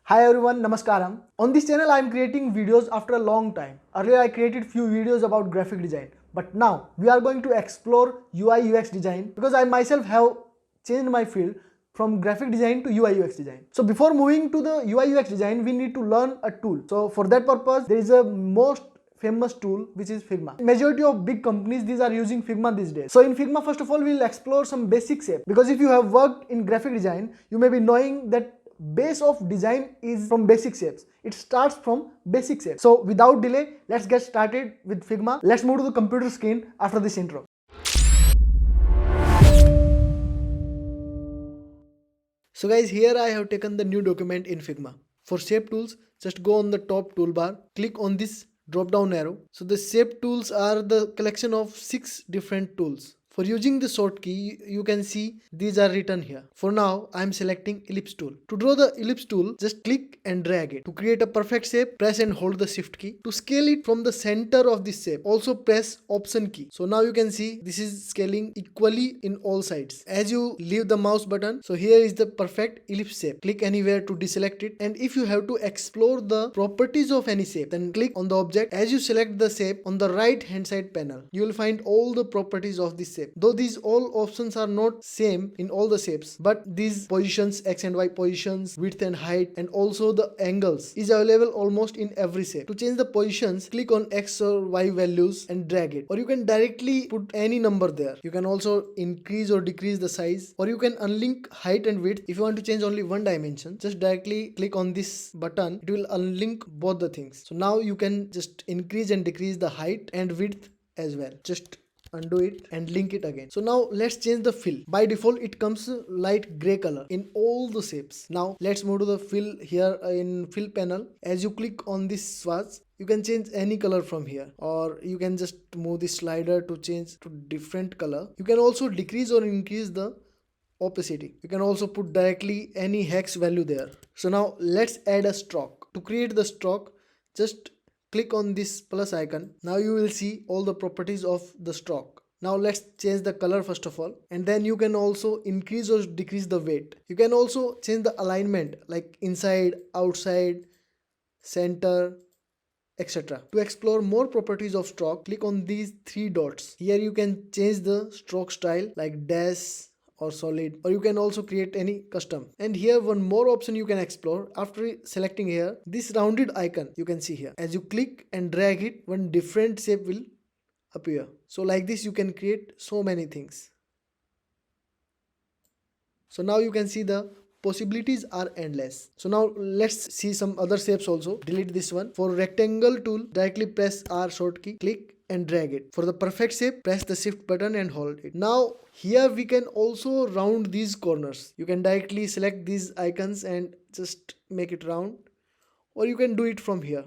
Hi everyone, Namaskaram. On this channel I am creating videos after a long time. Earlier I created few videos about graphic design, but now we are going to explore UI UX design because I myself have changed my field from graphic design to UI UX design. So before moving to the UI UX design, we need to learn a tool. So for that purpose, there is a most famous tool which is Figma. Majority of big companies these are using Figma these days. So in Figma, first of all, we'll explore some basic shapes because if you have worked in graphic design, you may be knowing that base of design is from basic shapes. It starts from basic shapes. So without delay, let's get started with Figma. Let's move to the computer screen after this intro. So guys, here I have taken the new document in Figma. For shape tools, just go on the top toolbar, click on this drop down arrow. So the shape tools are the collection of 6 different tools. For using the short key, you can see these are written here. For now, I am selecting ellipse tool. To draw the ellipse tool, just click and drag it. To create a perfect shape, press and hold the shift key. To scale it from the center of this shape, also press option key. So now you can see this is scaling equally in all sides. As you leave the mouse button, so here is the perfect ellipse shape. Click anywhere to deselect it. And if you have to explore the properties of any shape, then click on the object. As you select the shape on the right hand side panel, you will find all the properties of this shape. Though these all options are not same in all the shapes, but these positions, x and y positions, width and height, and also the angles is available almost in every shape. To change the positions, click on x or y values and drag it, or you can directly put any number there. You can also increase or decrease the size, or you can unlink height and width. If you want to change only one dimension, just directly click on this button. It will unlink both the things. So now you can just increase and decrease the height and width as well. Just undo it and link it again. So now let's change the fill. By default it comes light gray color in all the shapes. Now let's move to the fill here in fill panel. As you click on this swatch, you can change any color from here, or you can just move the slider to change to different color. You can also decrease or increase the opacity. You can also put directly any hex value there. So now let's add a stroke. To create the stroke, just click on this plus icon. Now you will see all the properties of the stroke. Now let's change the color first of all, and then you can also increase or decrease the weight. You can also change the alignment like inside, outside, center, etc. To explore more properties of stroke, click on these 3 dots. Here you can change the stroke style like dash or solid, or you can also create any custom. And here one more option you can explore. After selecting here, this rounded icon you can see here. As you click and drag it, one different shape will appear. So like this you can create so many things. So now you can see the possibilities are endless. So now let's see some other shapes also. Delete this one. For rectangle tool, directly press R short key, click and drag it. For the perfect shape, press the shift button and hold it. Now here we can also round these corners. You can directly select these icons and just make it round, or you can do it from here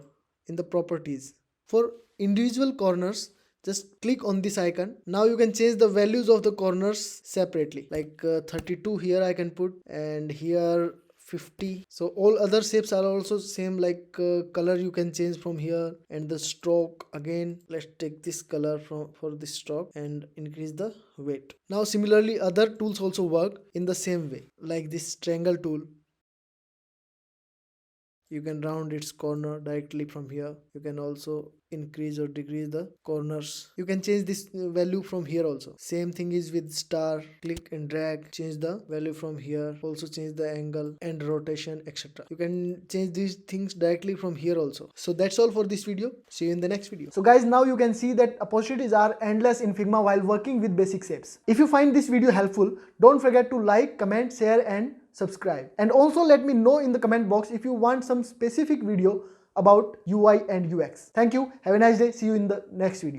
in the properties. For individual corners, just click on this icon. Now you can change the values of the corners separately, like 32 here I can put, and here 50. So all other shapes are also same, like color you can change from here. And the stroke again, let's take this color for this stroke and increase the weight. Now similarly other tools also work in the same way, like this triangle tool. You can round its corner directly from here. You can also increase or decrease the corners. You can change this value from here also. Same thing is with star. Click and drag, change the value from here. Also change the angle and rotation, etc. You can change these things directly from here also. So that's all for this video. See you in the next video. So guys, now you can see that opportunities are endless in Figma while working with basic shapes. If you find this video helpful, don't forget to like, comment, share and subscribe. And also let me know in the comment box if you want some specific video about UI and UX. Thank you. Have a nice day. See you in the next video.